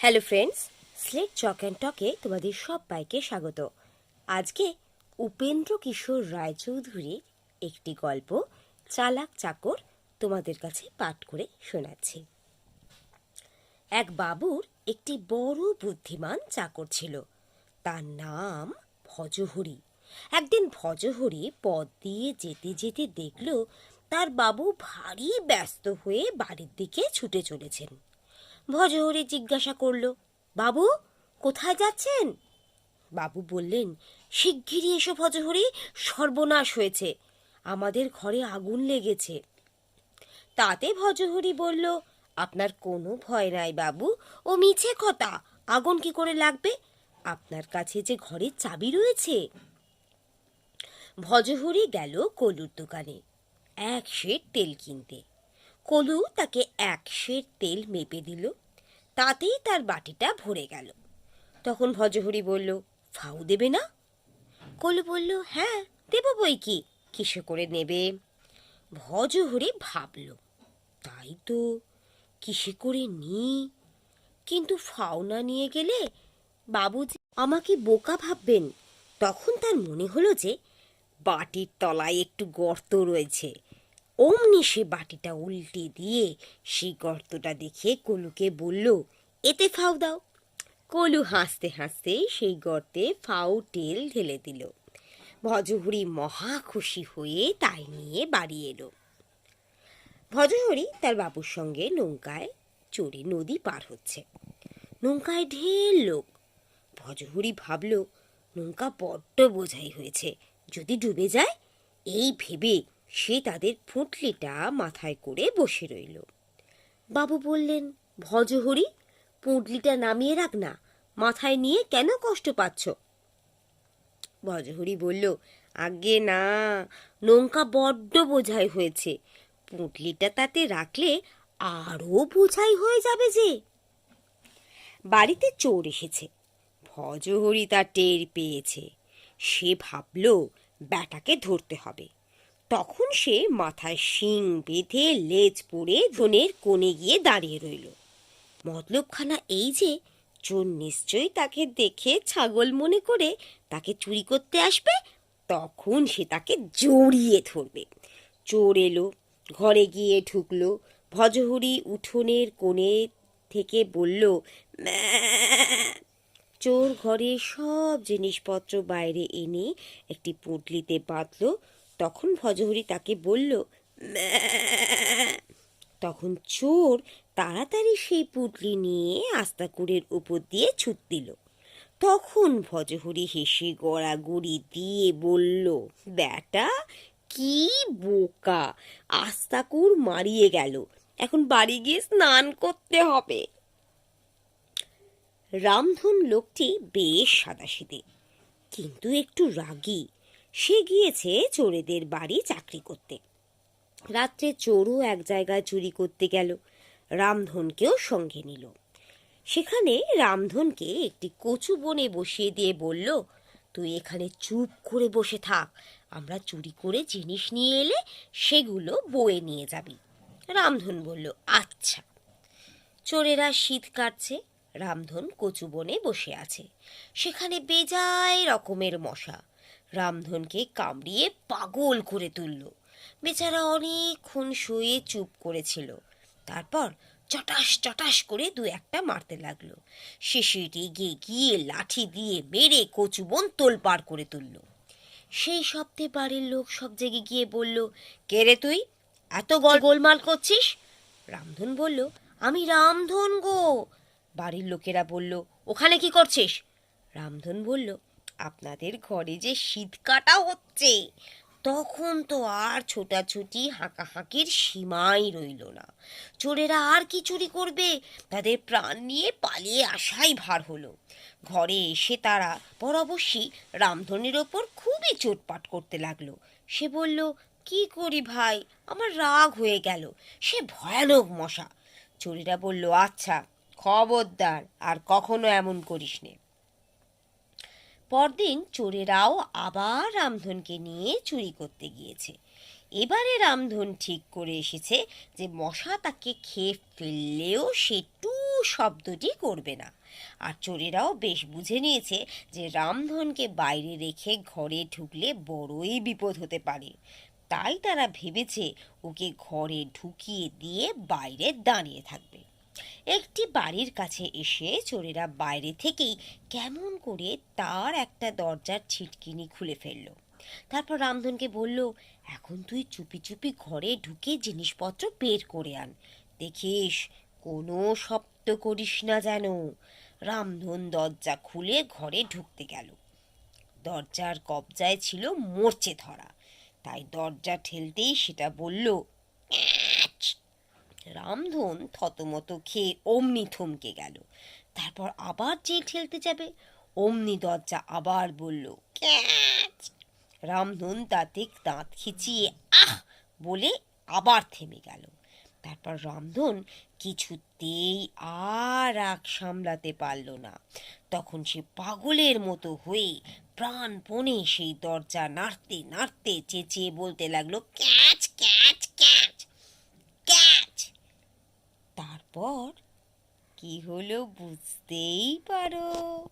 Hello friends, slate chalk and টকে তোমাদের সবাইকে স্বাগত। আজকে উপেন্দ্র কিশোর রায়চৌধুরীর একটি গল্প চালাক চাকর তোমাদের কাছে পাঠ করে শোনাচ্ছি। এক বাবুর একটি বড় বুদ্ধিমান চাকর ছিল, তার নাম ভজহরি। একদিন ভজহরি পথ দিয়ে যেতে যেতে দেখল তার বাবু ভারী ব্যস্ত হয়ে বাড়ির দিকে ছুটে চলেছেন। ভজহরি জিজ্ঞাসা করল, বাবু কোথায় যাচ্ছেন? বাবু বললেন, শিগগিরই এসো ভজহরি, সর্বনাশ হয়েছে, আমাদের ঘরে আগুন লেগেছে। তাতে ভজহরি বলল, আপনার কোনো ভয় নাই বাবু, ও মিছে কথা, আগুন কি করে লাগবে? আপনার কাছে যে ঘরের চাবি রয়েছে। ভজহরি গেল কলুর দোকানে এক সের তেল কিনতে। কলু তাকে এক সের তেল মেপে দিল, তাতেই তার বাটিটা ভরে গেল। তখন ভজহরি বলল, ফাউ দেবে না? কলু বলল, হ্যাঁ দেব বই কি, কিসে করে নেবে? ভজহরি ভাবল, তাই তো, কিসে করে নি? কিন্তু ফাও না নিয়ে গেলে বাবুজি আমাকে বোকা ভাববেন। তখন তার মনে হলো যে বাটির তলায় একটু গর্ত রয়েছে। অমনি সে বাটিটা উল্টে দিয়ে সেই গর্তটা দেখে কলুকে বলল, এতে ফাউ দাও। কলু হাসতে হাসতে সেই গর্তে ফাউ তেল ঢেলে দিল। ভজহরি মহা খুশি হয়ে তাই নিয়ে বাড়ি এলো। ভজহরি তার বাবুর সঙ্গে নৌকায় চড়ে নদী পার হচ্ছে। নৌকায় ঢের লোক। ভজহরি ভাবল, নৌকা বড্ড বোঝাই হয়েছে, যদি ডুবে যায়। এই ভেবে সে তাদের পুঁটলিটা মাথায় করে বসে রইল। বাবু বললেন, ভজহরি পুঁটলিটা নামিয়ে রাখ না, মাথায় নিয়ে কেন কষ্ট পাচ্ছ? ভজহরি বলল, আগে না, নৌকা বড্ড বোঝাই হয়েছে, পুঁটলিটা তাতে রাখলে আরও বোঝাই হয়ে যাবে যে। বাড়িতে চোর এসেছে। ভজহরি তা টের পেয়েছে। সে ভাবল ব্যাটাকে ধরতে হবে। তখন সে মাথায় শিং বেঁধে লেজ পড়ে ধনের কোণে গিয়ে দাঁড়িয়ে রইল। মতলবখানা এই যে চোর নিশ্চয়ই তাকে দেখে ছাগল মনে করে তাকে চুরি করতে আসবে, তখন সে তাকে জড়িয়ে ধরবে। চোর এলো, ঘরে গিয়ে ঢুকলো। ভজহরি উঠোনের কোণে থেকে বলল, ম্যাঁ। চোর ঘরে সব জিনিসপত্র বাইরে এনে একটি পুঁটলিতে বাঁধল। তখন ভজহরি তাকে বলল, ম্যাঁ। তখন চোর তাড়াতাড়ি সেই পুঁটলি নিয়ে আস্তাকুড়ের উপর দিয়ে ছুট দিল। তখন ভজহরি হেসে গড়াগড়ি দিয়ে বলল, ব্যাটা কি বোকা, আস্তাকুড় মারিয়ে গেল, এখন বাড়ি গিয়ে স্নান করতে হবে। রামধন লোকটি বেশ সাদাসিধে, কিন্তু একটু রাগী। সে গিয়েছে চোরেদের বাড়ি চাকরি করতে। রাত্রে চোরও এক জায়গায় চুরি করতে গেল, রামধনকেও সঙ্গে নিল। সেখানে রামধনকে একটি কচু বনে বসিয়ে দিয়ে বলল, তুই এখানে চুপ করে বসে থাক, আমরা চুরি করে জিনিস নিয়ে এলে সেগুলো বয়ে নিয়ে যাবি। রামধন বলল, আচ্ছা। চোরেরা শীত কাটছে, রামধন কচু বনে বসে আছে। সেখানে বেজায় রকমের মশা রামধনকে কামড়িয়ে পাগল করে তুলল। বেচারা অনেকক্ষণ শুয়ে চুপ করেছিল। তারপর চটাস চটাস করে দু একটা মারতে লাগলো। শেষে রেগে গিয়ে লাঠি দিয়ে মেরে কচুবন তোলপাড় করে তুলল। সেই শব্দে বাড়ির লোক সব জেগে গিয়ে বলল, কে রে তুই, এত গোলমাল করছিস? রামধন বলল, আমি রামধন গো। বাড়ির লোকেরা বলল, ওখানে কি করছিস? রামধন বলল, আপনাদের ঘরে যে শীত কাটা হচ্ছে। তখন তো আর ছোটাছুটি হাঁকাহাঁকির সীমাই রইল না। চোরেরা আর কি চুরি করবে, তাদের প্রাণ নিয়ে পালিয়ে আসাই ভার হলো। ঘরে এসে তারা পরবশ্যই রামধনের ওপর খুবই চোটপাট করতে লাগলো। সে বলল, কি করি ভাই, আমার রাগ হয়ে গেল, সে ভয়ানক মশা। চোরেরা বলল, আচ্ছা খবরদার আর কখনো এমন করিস নে। পরদিন চোরেরাও আবার রামধনকে নিয়ে চুরি করতে গিয়েছে। এবারে রামধন ঠিক করে এসেছে যে মশা তাকে খেয়ে ফেললেও সে টুস শব্দটি করবে না। আর চোরেরাও বেশ বুঝে নিয়েছে যে রামধনকে বাইরে রেখে ঘরে ঢুকলে বড়ই বিপদ হতে পারে। তাই তারা ভেবেছে ওকে ঘরে ঢুকিয়ে দিয়ে বাইরে দাঁড়িয়ে থাকবে। একটি বাড়ির কাছে এসে চোরেরা বাইরে থেকেই কেমন করে তার একটা দরজার ছিটকিনি খুলে ফেলল। তারপর রামধনকে বলল, এখন তুই চুপি চুপি ঘরে ঢুকে জিনিসপত্র বের করে আন, দেখিস কোনো শব্দ করিস না যেন। রামধন দরজা খুলে ঘরে ঢুকতে গেল। দরজার কবজায় ছিল মরচে ধরা, তাই দরজা ঠেলতেই সেটা বলল, "ক্যাচ!" রামধন থতমত খেয়ে অমনি থমকে গেল। তারপর আবার যে ঠেলতে যাবে, অমনি দরজা আবার বলল, ক্যাচ! রামধন তাতে দাঁত খিচিয়ে আহ বলে আবার থেমে গেল। তারপর রামধন কিছুতেই আর রাগ সামলাতে পারল না। তখন সে পাগলের মতো হয়ে প্রাণপণে সেই দরজা নাড়তে নাড়তে চেঁচিয়ে বলতে লাগলো, ক্যাচ ক্যাচ ক্যাচ ক্যাচ! তারপর কি হলো বুঝতেই পারো।